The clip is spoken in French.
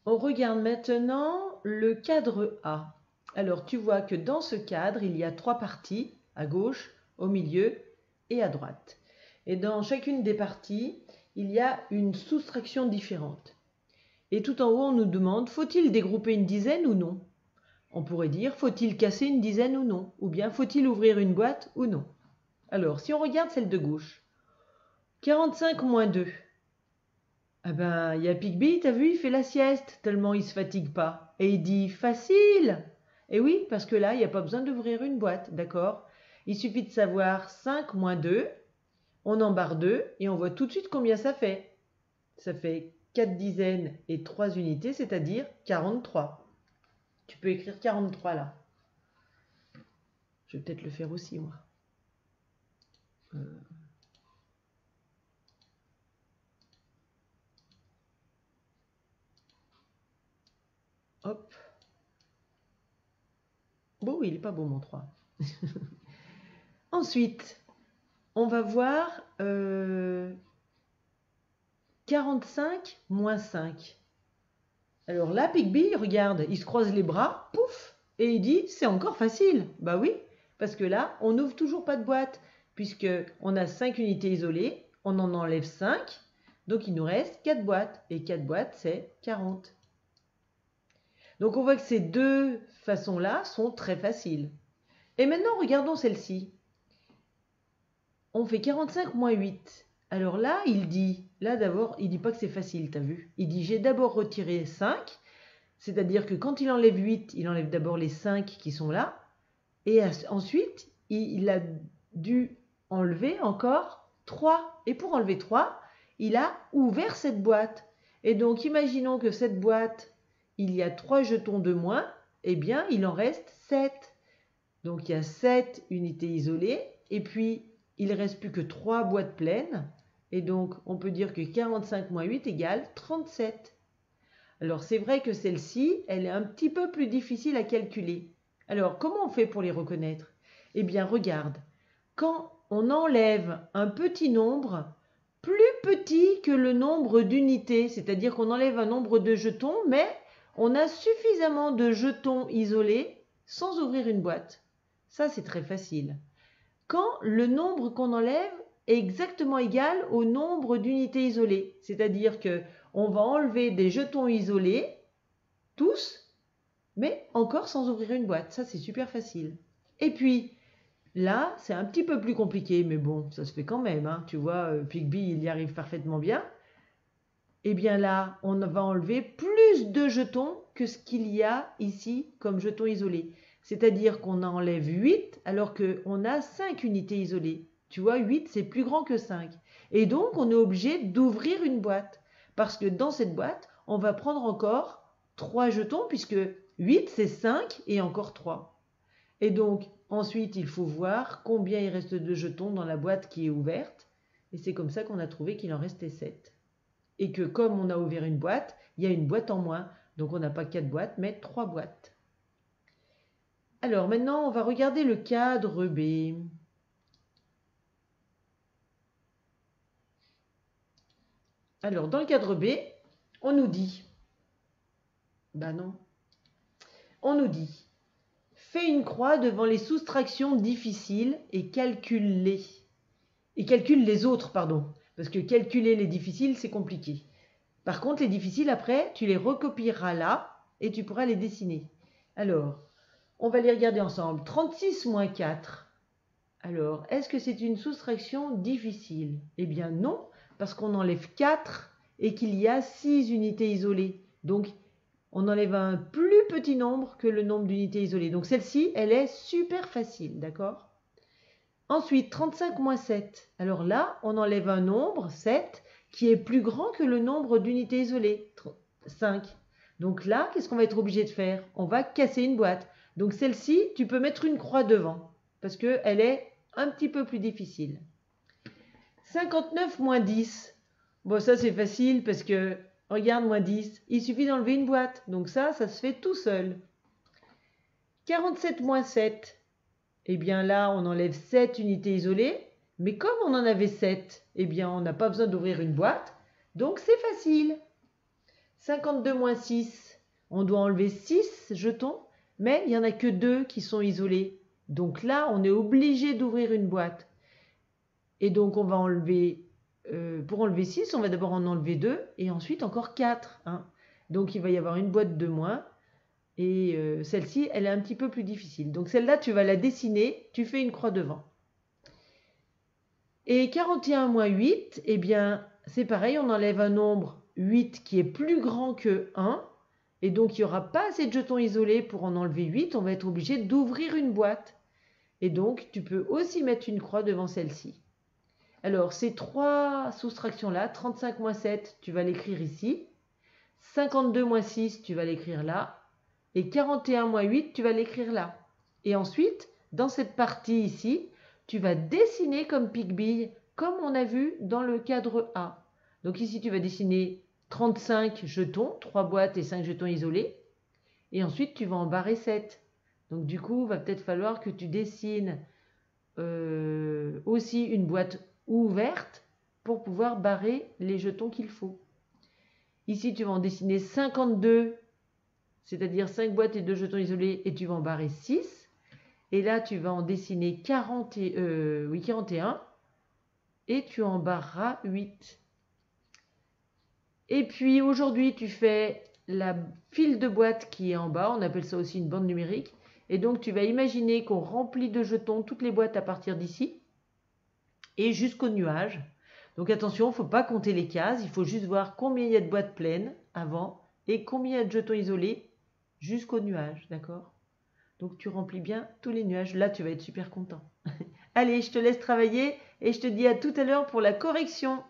On regarde maintenant le cadre A. Alors tu vois que dans ce cadre, il y a 3 parties, à gauche, au milieu et à droite. Et dans chacune des parties, il y a une soustraction différente. Et tout en haut, on nous demande, faut-il dégrouper une dizaine ou non? On pourrait dire, faut-il casser une dizaine ou non? Ou bien, faut-il ouvrir une boîte ou non? Alors, si on regarde celle de gauche, 45 moins 2. Ah ben, il y a Pigby, t'as vu, il fait la sieste, tellement il se fatigue pas. Et il dit, facile! Et oui, parce que là, il n'y a pas besoin d'ouvrir une boîte, d'accord? Il suffit de savoir 5 moins 2, on en barre 2, et on voit tout de suite combien ça fait. Ça fait 4 dizaines et 3 unités, c'est-à-dire 43. Tu peux écrire 43 là. Je vais peut-être le faire aussi, moi. Hop. Bon, il n'est pas beau mon 3. Ensuite, on va voir 45 moins 5. Alors là, Pigby, regarde, il se croise les bras, pouf, et il dit, c'est encore facile. Bah oui, parce que là, on n'ouvre toujours pas de boîte, puisqu'on a 5 unités isolées, on en enlève 5, donc il nous reste 4 boîtes, et 4 boîtes, c'est 40. Donc on voit que ces deux façons-là sont très faciles. Et maintenant, regardons celle-ci. On fait 45 moins 8. Alors là, d'abord, il dit pas que c'est facile, t'as vu? Il dit, j'ai d'abord retiré 5, c'est-à-dire que quand il enlève 8, il enlève d'abord les 5 qui sont là, et ensuite, il a dû enlever encore 3. Et pour enlever 3, il a ouvert cette boîte. Et donc, imaginons que cette boîte, il y a 3 jetons de moins, eh bien, il en reste 7. Donc, il y a 7 unités isolées, et puis, il ne reste plus que 3 boîtes pleines, et donc, on peut dire que 45 moins 8 égale 37. Alors, c'est vrai que celle-ci, elle est un petit peu plus difficile à calculer. Alors, comment on fait pour les reconnaître? Eh bien, regarde, quand on enlève un petit nombre, plus petit que le nombre d'unités, c'est-à-dire qu'on enlève un nombre de jetons, mais on a suffisamment de jetons isolés sans ouvrir une boîte. Ça, c'est très facile. Quand le nombre qu'on enlève est exactement égal au nombre d'unités isolées, c'est-à-dire qu'on va enlever des jetons isolés, tous, mais encore sans ouvrir une boîte. Ça, c'est super facile. Et puis, là, c'est un petit peu plus compliqué, mais bon, ça se fait quand même. Hein. Tu vois, Pigby, il y arrive parfaitement bien. Eh bien là, on va enlever plus de jetons que ce qu'il y a ici comme jetons isolés. C'est-à-dire qu'on enlève 8 alors qu'on a 5 unités isolées. Tu vois, 8, c'est plus grand que 5. Et donc, on est obligé d'ouvrir une boîte. Parce que dans cette boîte, on va prendre encore 3 jetons, puisque 8, c'est 5 et encore 3. Et donc, ensuite, il faut voir combien il reste de jetons dans la boîte qui est ouverte. Et c'est comme ça qu'on a trouvé qu'il en restait 7. Et que comme on a ouvert une boîte, il y a une boîte en moins. Donc on n'a pas 4 boîtes, mais 3 boîtes. Alors maintenant, on va regarder le cadre B. Alors dans le cadre B, on nous dit, bah non, on nous dit, fais une croix devant les soustractions difficiles et calcule-les. Et calcule les autres, pardon. Parce que calculer les difficiles, c'est compliqué. Par contre, les difficiles, après, tu les recopieras là et tu pourras les dessiner. Alors, on va les regarder ensemble. 36 moins 4. Alors, est-ce que c'est une soustraction difficile? Eh bien non, parce qu'on enlève 4 et qu'il y a 6 unités isolées. Donc, on enlève un plus petit nombre que le nombre d'unités isolées. Donc, celle-ci, elle est super facile, d'accord? Ensuite, 35 moins 7. Alors là, on enlève un nombre, 7, qui est plus grand que le nombre d'unités isolées, 5. Donc là, qu'est-ce qu'on va être obligé de faire? On va casser une boîte. Donc celle-ci, tu peux mettre une croix devant, parce qu'elle est un petit peu plus difficile. 59 moins 10. Bon, ça c'est facile, parce que, regarde, moins 10, il suffit d'enlever une boîte. Donc ça se fait tout seul. 47 moins 7. Eh bien là, on enlève 7 unités isolées, mais comme on en avait 7, eh bien on n'a pas besoin d'ouvrir une boîte, donc c'est facile. 52 moins 6, on doit enlever 6 jetons, mais il n'y en a que 2 qui sont isolés. Donc là, on est obligé d'ouvrir une boîte. Et donc, on va enlever, pour enlever 6, on va d'abord en enlever 2 et ensuite encore 4. Hein. Donc, il va y avoir une boîte de moins. Et celle-ci, elle est un petit peu plus difficile. Donc, celle-là, tu vas la dessiner, tu fais une croix devant. Et 41 moins 8, eh bien, c'est pareil, on enlève un nombre 8 qui est plus grand que 1. Et donc, il n'y aura pas assez de jetons isolés pour en enlever 8. On va être obligé d'ouvrir une boîte. Et donc, tu peux aussi mettre une croix devant celle-ci. Alors, ces trois soustractions-là, 35 moins 7, tu vas l'écrire ici. 52 moins 6, tu vas l'écrire là. Et 41 moins 8, tu vas l'écrire là. Et ensuite, dans cette partie ici, tu vas dessiner comme pique-bille, comme on a vu dans le cadre A. Donc ici, tu vas dessiner 35 jetons, 3 boîtes et 5 jetons isolés. Et ensuite, tu vas en barrer 7. Donc du coup, il va peut-être falloir que tu dessines aussi une boîte ouverte pour pouvoir barrer les jetons qu'il faut. Ici, tu vas en dessiner 52, c'est-à-dire 5 boîtes et 2 jetons isolés, et tu vas en barrer 6. Et là, tu vas en dessiner 41, et tu en barreras 8. Et puis aujourd'hui, tu fais la file de boîte qui est en bas, on appelle ça aussi une bande numérique. Et donc, tu vas imaginer qu'on remplit de jetons toutes les boîtes à partir d'ici et jusqu'au nuage. Donc attention, il ne faut pas compter les cases, il faut juste voir combien il y a de boîtes pleines avant et combien il y a de jetons isolés jusqu'au nuage, d'accord? Donc tu remplis bien tous les nuages, là tu vas être super content. Allez, je te laisse travailler et je te dis à tout à l'heure pour la correction.